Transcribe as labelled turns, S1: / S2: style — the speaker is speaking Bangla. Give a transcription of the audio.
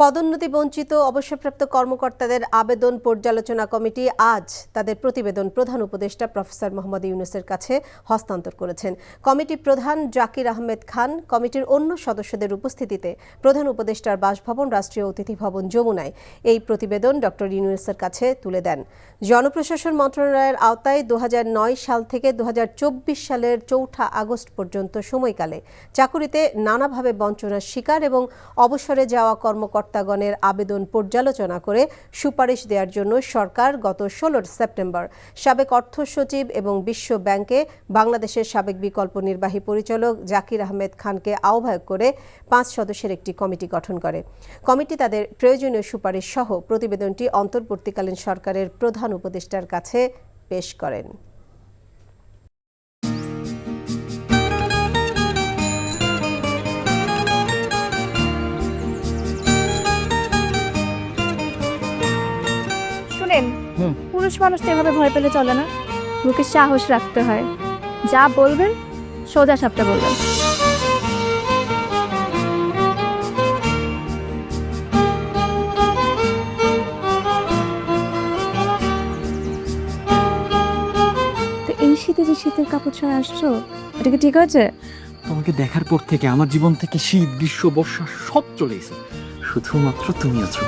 S1: পদোন্নতি বঞ্চিত অবসরপ্রাপ্ত কর্মকর্তাদের আবেদন পর্যালোচনা কমিটি আজ তাদের প্রতিবেদন প্রধান উপদেষ্টা প্রফেসর মোহাম্মদ ইউনূসের কাছে হস্তান্তর করেছেন। কমিটি প্রধান জাকির আহমেদ খান কমিটির অন্য সদস্যদের উপস্থিতিতে প্রধান উপদেষ্টার বাসভবন রাষ্ট্রীয় অতিথি ভবন যমুনায় এই প্রতিবেদন ডক্টর ইউনূসের কাছে তুলে দেন। জনপ্রশাসন মন্ত্রণালয়ের আওতায় 2009 সাল থেকে 2024 সালের 4 আগস্ট পর্যন্ত সময়কালে চাকুরিতে নানাভাবে বঞ্চনার শিকার এবং অবসরে যাওয়া কর্মকর্তাগণের আবেদন পর্যালোচনা করে সুপারিশ দেওয়ার জন্য সরকার গত 16 সেপ্টেম্বর সাবেক অর্থ সচিব এবং বিশ্ব ব্যাংকে বাংলাদেশের সাবেক বিকল্প নির্বাহী পরিচালক জাকির আহমেদ খানকে আহ্বায়ক করে 5 সদস্যের একটি কমিটি গঠন করে। কমিটি তাদের প্রয়োজনীয় সুপারিশ সহ প্রতিবেদনটি অন্তর্বর্তীকালীন সরকারের প্রধান উপদেষ্টার কাছে পেশ করেন।
S2: পুরুষ মানুষ তো এভাবে ভয় পেলে চলে না, মুখে সাহস রাখতে হয়। যা বলবেন সোজা সাপটা বলবেন। তো এই শীতে যে শীতের কাপড় ছাড়া আসছো, এটা কি ঠিক আছে?
S3: তোমাকে দেখার পর থেকে আমার জীবন থেকে শীত, গ্রীষ্ম, বর্ষা সব চলে গেছে, শুধুমাত্র তুমি আছো।